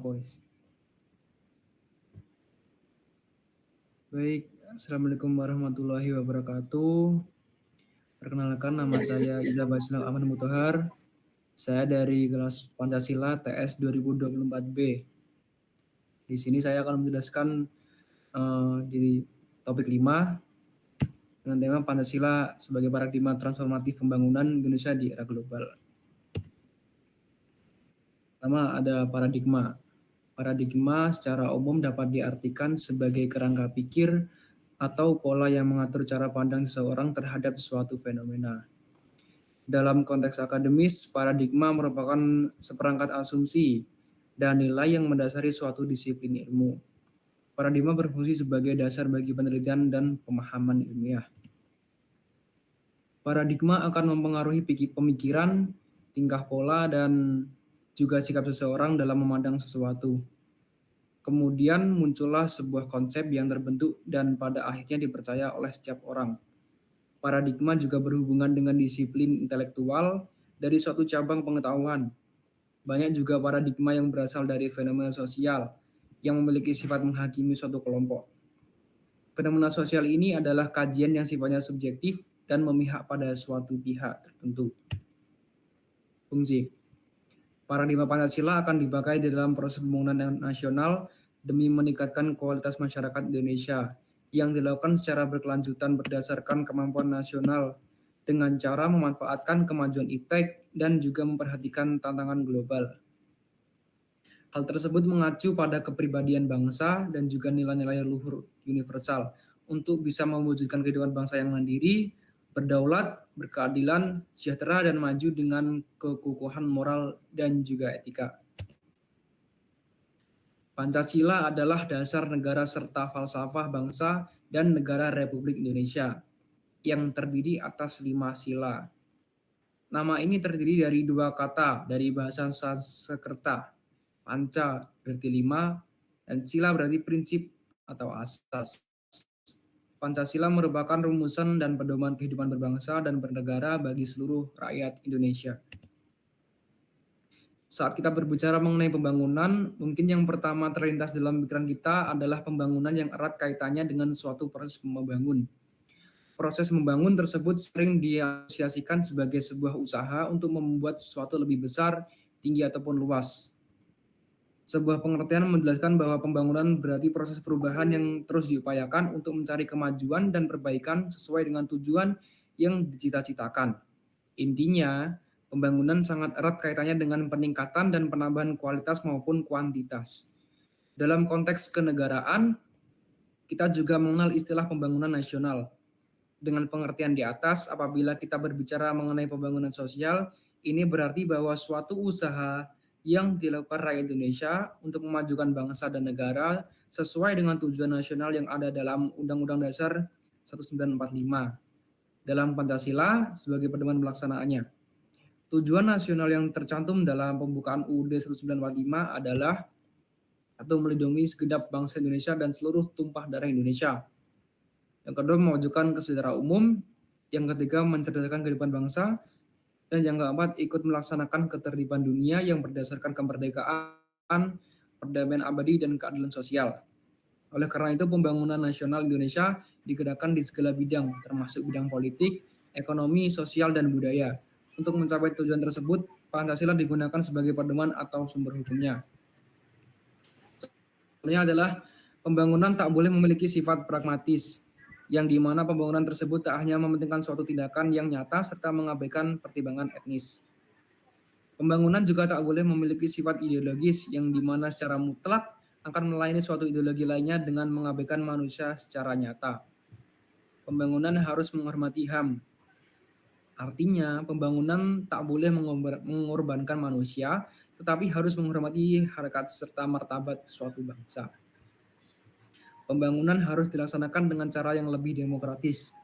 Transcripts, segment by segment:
Boys. Baik, Assalamualaikum warahmatullahi wabarakatuh. Perkenalkan, nama saya Iza Basila Ahmad Mutohar. Saya dari kelas Pancasila TS 2024B. Di sini saya akan menjelaskan di topik 5 dengan tema Pancasila sebagai paradigma transformatif pembangunan Indonesia di era global. Pertama ada paradigma. Paradigma secara umum dapat diartikan sebagai kerangka pikir atau pola yang mengatur cara pandang seseorang terhadap suatu fenomena. Dalam konteks akademis, paradigma merupakan seperangkat asumsi dan nilai yang mendasari suatu disiplin ilmu. Paradigma berfungsi sebagai dasar bagi penelitian dan pemahaman ilmiah. Paradigma akan mempengaruhi pemikiran, tingkah pola, dan juga sikap seseorang dalam memandang sesuatu. Kemudian muncullah sebuah konsep yang terbentuk dan pada akhirnya dipercaya oleh setiap orang. Paradigma juga berhubungan dengan disiplin intelektual dari suatu cabang pengetahuan. Banyak juga paradigma yang berasal dari fenomena sosial yang memiliki sifat menghakimi suatu kelompok. Fenomena sosial ini adalah kajian yang sifatnya subjektif dan memihak pada suatu pihak tertentu. Fungsi paradigma Pancasila akan dipakai di dalam proses pembangunan nasional demi meningkatkan kualitas masyarakat Indonesia yang dilakukan secara berkelanjutan berdasarkan kemampuan nasional dengan cara memanfaatkan kemajuan iptek dan juga memperhatikan tantangan global. Hal tersebut mengacu pada kepribadian bangsa dan juga nilai-nilai luhur universal untuk bisa mewujudkan kehidupan bangsa yang mandiri, berdaulat, berkeadilan, sejahtera, dan maju dengan kekukuhan moral dan juga etika. Pancasila adalah dasar negara serta falsafah bangsa dan negara Republik Indonesia yang terdiri atas 5 sila. Nama ini terdiri dari 2 kata dari bahasa Sanskerta. Panca berarti 5 dan sila berarti prinsip atau asas. Pancasila merupakan rumusan dan pedoman kehidupan berbangsa dan bernegara bagi seluruh rakyat Indonesia. Saat kita berbicara mengenai pembangunan, mungkin yang pertama terlintas dalam pikiran kita adalah pembangunan yang erat kaitannya dengan suatu proses membangun. Proses membangun tersebut sering diasosiasikan sebagai sebuah usaha untuk membuat sesuatu lebih besar, tinggi, ataupun luas. Sebuah pengertian menjelaskan bahwa pembangunan berarti proses perubahan yang terus diupayakan untuk mencari kemajuan dan perbaikan sesuai dengan tujuan yang dicita-citakan. Intinya, pembangunan sangat erat kaitannya dengan peningkatan dan penambahan kualitas maupun kuantitas. Dalam konteks kenegaraan, kita juga mengenal istilah pembangunan nasional. Dengan pengertian di atas, apabila kita berbicara mengenai pembangunan sosial, ini berarti bahwa suatu usaha yang dilakukan rakyat Indonesia untuk memajukan bangsa dan negara sesuai dengan tujuan nasional yang ada dalam Undang-Undang Dasar 1945. Dalam Pancasila sebagai pedoman pelaksanaannya. Tujuan nasional yang tercantum dalam pembukaan UUD 1945 adalah atau melindungi segenap bangsa Indonesia dan seluruh tumpah darah Indonesia. Yang kedua, memajukan kesejahteraan umum. Yang ketiga, mencerdaskan kehidupan bangsa. Dan yang keempat, ikut melaksanakan ketertiban dunia yang berdasarkan kemerdekaan, perdamaian abadi, dan keadilan sosial. Oleh karena itu, pembangunan nasional Indonesia digerakkan di segala bidang, termasuk bidang politik, ekonomi, sosial, dan budaya. Untuk mencapai tujuan tersebut, Pancasila digunakan sebagai pedoman atau sumber hukumnya. Contohnya adalah pembangunan tak boleh memiliki sifat pragmatis, yang dimana pembangunan tersebut tak hanya mementingkan suatu tindakan yang nyata serta mengabaikan pertimbangan etnis. Pembangunan juga tak boleh memiliki sifat ideologis, yang dimana secara mutlak akan melayani suatu ideologi lainnya dengan mengabaikan manusia secara nyata. Pembangunan harus menghormati HAM. Artinya, pembangunan tak boleh mengorbankan manusia, tetapi harus menghormati harkat serta martabat suatu bangsa. Pembangunan harus dilaksanakan dengan cara yang lebih demokratis.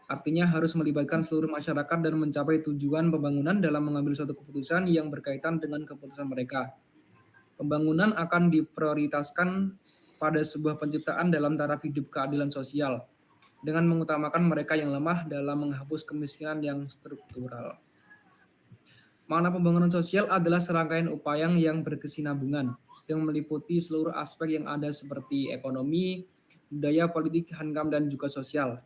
Artinya harus melibatkan seluruh masyarakat dan mencapai tujuan pembangunan dalam mengambil suatu keputusan yang berkaitan dengan keputusan mereka. Pembangunan akan diprioritaskan pada sebuah penciptaan dalam taraf hidup keadilan sosial, dengan mengutamakan mereka yang lemah dalam menghapus kemiskinan yang struktural. Makna pembangunan sosial adalah serangkaian upaya yang berkesinambungan, yang meliputi seluruh aspek yang ada seperti ekonomi, budaya, politik, hankam, dan juga sosial.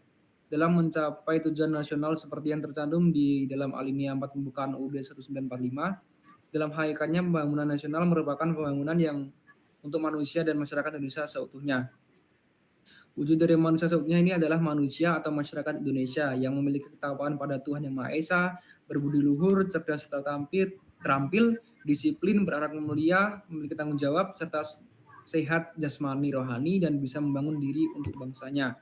Dalam mencapai tujuan nasional seperti yang tercantum di dalam alinea 4 pembukaan UUD 1945, dalam hakikatnya pembangunan nasional merupakan pembangunan yang untuk manusia dan masyarakat Indonesia seutuhnya. Wujud dari manusia seutuhnya ini adalah manusia atau masyarakat Indonesia yang memiliki ketakwaan pada Tuhan Yang Maha Esa, berbudi luhur, cerdas serta terampil, disiplin, berakhlak mulia, memiliki tanggung jawab, serta sehat jasmani rohani dan bisa membangun diri untuk bangsanya.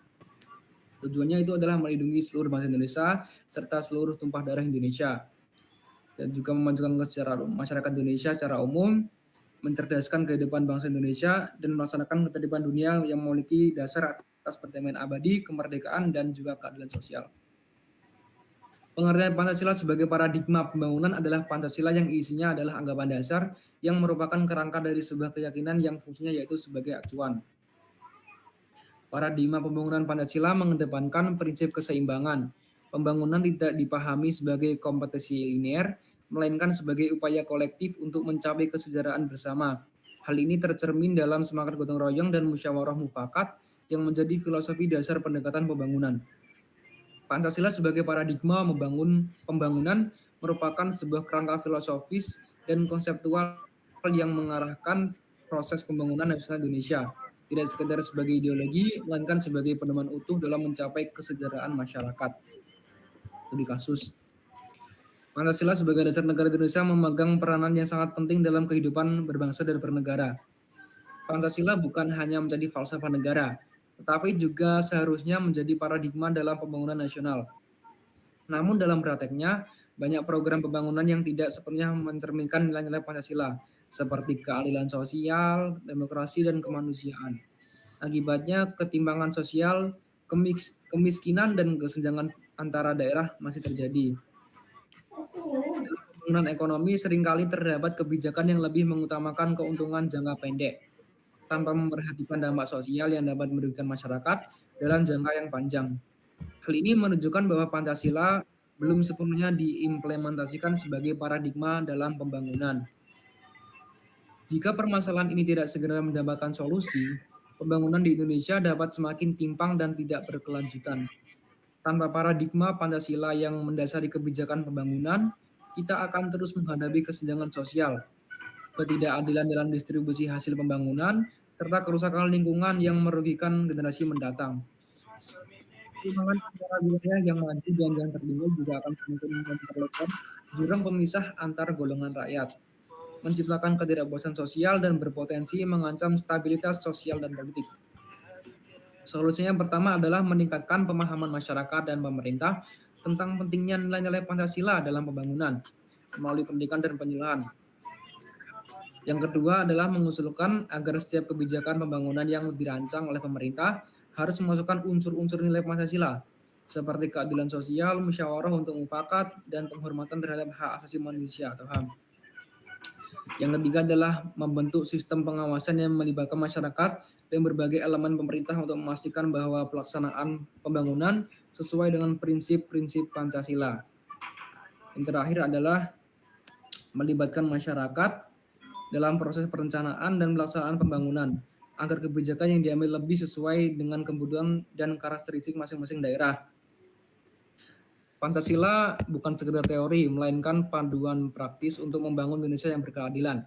Tujuannya itu adalah melindungi seluruh bangsa Indonesia serta seluruh tumpah darah Indonesia dan juga memajukan kesejahteraan masyarakat Indonesia secara umum, mencerdaskan kehidupan bangsa Indonesia, dan melaksanakan ketertiban dunia yang memiliki dasar atas perdamaian abadi, kemerdekaan, dan juga keadilan sosial. Pengertian Pancasila sebagai paradigma pembangunan adalah Pancasila yang isinya adalah anggapan dasar yang merupakan kerangka dari sebuah keyakinan yang fungsinya yaitu sebagai acuan. Paradigma pembangunan Pancasila mengedepankan prinsip keseimbangan. Pembangunan tidak dipahami sebagai kompetisi linear, melainkan sebagai upaya kolektif untuk mencapai kesejahteraan bersama. Hal ini tercermin dalam semangat gotong royong dan musyawarah mufakat yang menjadi filosofi dasar pendekatan pembangunan. Pancasila sebagai paradigma pembangunan merupakan sebuah kerangka filosofis dan konseptual yang mengarahkan proses pembangunan nasional Indonesia, tidak sekedar sebagai ideologi, melainkan sebagai pedoman utuh dalam mencapai kesejahteraan masyarakat. Studi kasus. Pancasila sebagai dasar negara Indonesia memegang peranan yang sangat penting dalam kehidupan berbangsa dan bernegara. Pancasila bukan hanya menjadi falsafah negara, tetapi juga seharusnya menjadi paradigma dalam pembangunan nasional. Namun dalam prakteknya, banyak program pembangunan yang tidak sepenuhnya mencerminkan nilai-nilai Pancasila, seperti keadilan sosial, demokrasi, dan kemanusiaan. Akibatnya, ketimpangan sosial, kemiskinan, dan kesenjangan antara daerah masih terjadi. Dalam pembangunan ekonomi, seringkali terdapat kebijakan yang lebih mengutamakan keuntungan jangka pendek, tanpa memperhatikan dampak sosial yang dapat merugikan masyarakat dalam jangka yang panjang. Hal ini menunjukkan bahwa Pancasila belum sepenuhnya diimplementasikan sebagai paradigma dalam pembangunan. Jika permasalahan ini tidak segera mendapatkan solusi, pembangunan di Indonesia dapat semakin timpang dan tidak berkelanjutan. Tanpa paradigma Pancasila yang mendasari kebijakan pembangunan, kita akan terus menghadapi kesenjangan sosial, ketidakadilan dalam distribusi hasil pembangunan, serta kerusakan lingkungan yang merugikan generasi mendatang. Ketimpangan antara wilayah yang maju dan yang tertinggal juga akan semakin memperlebar jurang pemisah antar golongan rakyat, menciptakan ketidakpuasan sosial dan berpotensi mengancam stabilitas sosial dan politik. Solusinya yang pertama adalah meningkatkan pemahaman masyarakat dan pemerintah tentang pentingnya nilai-nilai Pancasila dalam pembangunan melalui pendidikan dan penyuluhan. Yang kedua adalah mengusulkan agar setiap kebijakan pembangunan yang dirancang oleh pemerintah harus memasukkan unsur-unsur nilai Pancasila, seperti keadilan sosial, musyawarah untuk mufakat, dan penghormatan terhadap hak asasi manusia atau HAM. Yang ketiga adalah membentuk sistem pengawasan yang melibatkan masyarakat dan berbagai elemen pemerintah untuk memastikan bahwa pelaksanaan pembangunan sesuai dengan prinsip-prinsip Pancasila. Yang terakhir adalah melibatkan masyarakat dalam proses perencanaan dan pelaksanaan pembangunan, agar kebijakan yang diambil lebih sesuai dengan kebutuhan dan karakteristik masing-masing daerah. Pancasila bukan sekedar teori, melainkan panduan praktis untuk membangun Indonesia yang berkeadilan.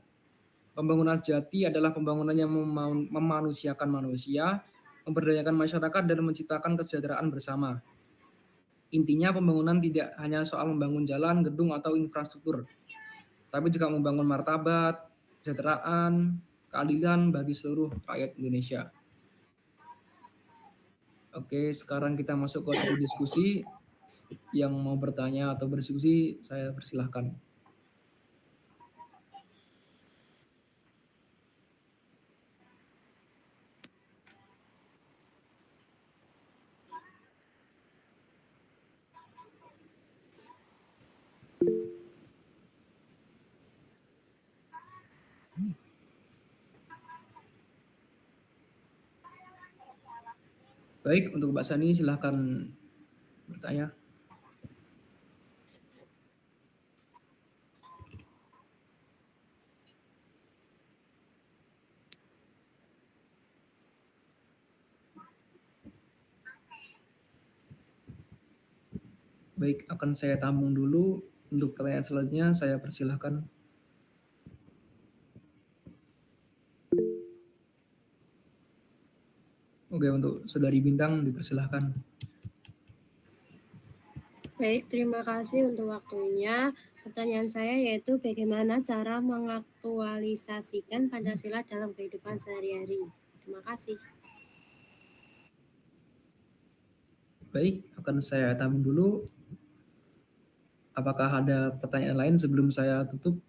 Pembangunan sejati adalah pembangunan yang memanusiakan manusia, memberdayakan masyarakat, dan menciptakan kesejahteraan bersama. Intinya pembangunan tidak hanya soal membangun jalan, gedung, atau infrastruktur, tapi juga membangun martabat, kesejahteraan, keadilan bagi seluruh rakyat Indonesia. Oke, sekarang kita masuk ke sesi diskusi. Yang mau bertanya atau berdiskusi, saya persilahkan. Baik, untuk Mbak Sani silahkan bertanya. Baik, akan saya tampung dulu. Untuk pertanyaan selanjutnya, saya persilahkan. Oke, untuk Saudari Bintang dipersilahkan. Baik, terima kasih untuk waktunya. Pertanyaan saya yaitu bagaimana cara mengaktualisasikan Pancasila dalam kehidupan sehari-hari. Terima kasih. Baik, akan saya tampung dulu. Apakah ada pertanyaan lain sebelum saya tutup?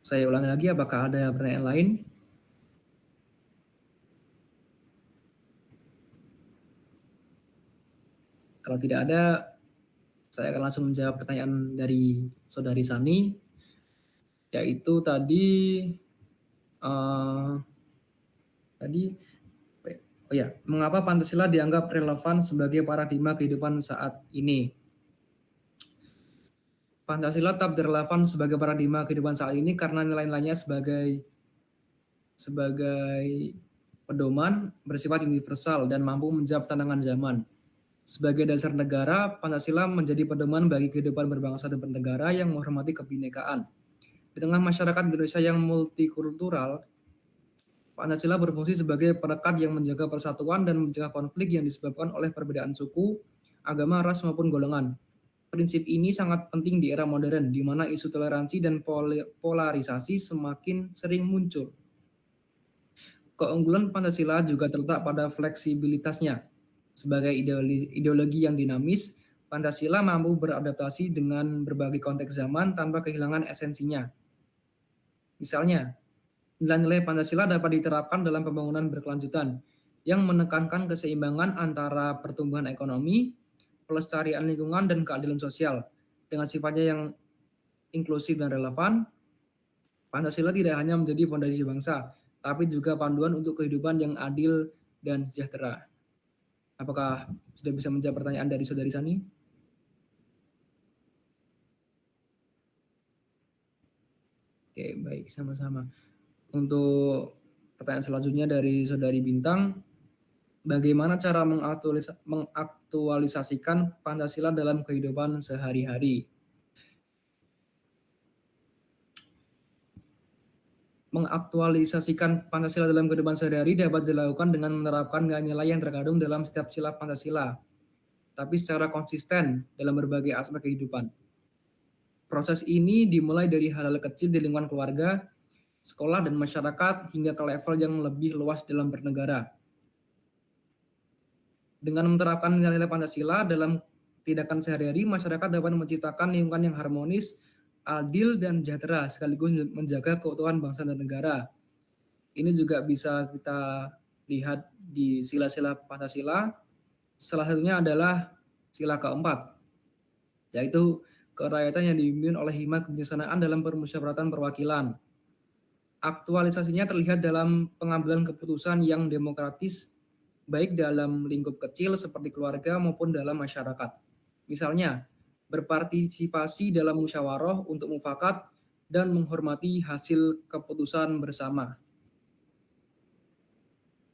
Saya ulangi lagi, apakah ada pertanyaan lain? Kalau tidak ada, saya akan langsung menjawab pertanyaan dari Saudari Sani, yaitu uh, tadi oh ya, mengapa Pancasila dianggap relevan sebagai paradigma kehidupan saat ini? Pancasila tetap relevan sebagai paradigma kehidupan saat ini karena nilai-nilainya sebagai pedoman bersifat universal dan mampu menjawab tantangan zaman. Sebagai dasar negara, Pancasila menjadi pedoman bagi kehidupan berbangsa dan bernegara yang menghormati kebinekaan. Di tengah masyarakat Indonesia yang multikultural, Pancasila berfungsi sebagai perekat yang menjaga persatuan dan mencegah konflik yang disebabkan oleh perbedaan suku, agama, ras, maupun golongan. Prinsip ini sangat penting di era modern, di mana isu toleransi dan polarisasi semakin sering muncul. Keunggulan Pancasila juga terletak pada fleksibilitasnya. Sebagai ideologi yang dinamis, Pancasila mampu beradaptasi dengan berbagai konteks zaman tanpa kehilangan esensinya. Misalnya, nilai-nilai Pancasila dapat diterapkan dalam pembangunan berkelanjutan yang menekankan keseimbangan antara pertumbuhan ekonomi, pelestarian lingkungan, dan keadilan sosial. Dengan sifatnya yang inklusif dan relevan, Pancasila tidak hanya menjadi fondasi bangsa, tapi juga panduan untuk kehidupan yang adil dan sejahtera. Apakah sudah bisa menjawab pertanyaan dari Saudari Sani? Oke, baik, sama-sama. Untuk pertanyaan selanjutnya dari Saudari Bintang, bagaimana cara mengaktualisasikan Pancasila dalam kehidupan sehari-hari? Mengaktualisasikan Pancasila dalam kehidupan sehari-hari dapat dilakukan dengan menerapkan nilai-nilai yang terkandung dalam setiap sila Pancasila, tapi secara konsisten dalam berbagai aspek kehidupan. Proses ini dimulai dari hal-hal kecil di lingkungan keluarga, sekolah, dan masyarakat hingga ke level yang lebih luas dalam bernegara. Dengan menerapkan nilai-nilai Pancasila dalam tindakan sehari-hari, masyarakat dapat menciptakan lingkungan yang harmonis, adil, dan sejahtera, sekaligus menjaga keutuhan bangsa dan negara. Ini juga bisa kita lihat di sila-sila Pancasila. Salah satunya adalah sila keempat, yaitu kerakyatan yang dipimpin oleh hikmat kebijaksanaan dalam permusyawaratan perwakilan. Aktualisasinya terlihat dalam pengambilan keputusan yang demokratis, baik dalam lingkup kecil seperti keluarga maupun dalam masyarakat. Misalnya, berpartisipasi dalam musyawarah untuk mufakat dan menghormati hasil keputusan bersama.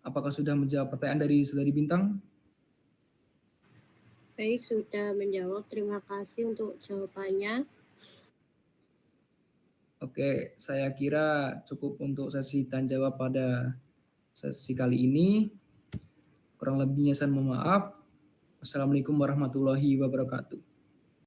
Apakah sudah menjawab pertanyaan dari Saudari Bintang? Baik, sudah menjawab. Terima kasih untuk jawabannya. Oke, saya kira cukup untuk sesi tanya jawab pada sesi kali ini. Kurang lebihnya saya mohon maaf. Wassalamualaikum warahmatullahi wabarakatuh.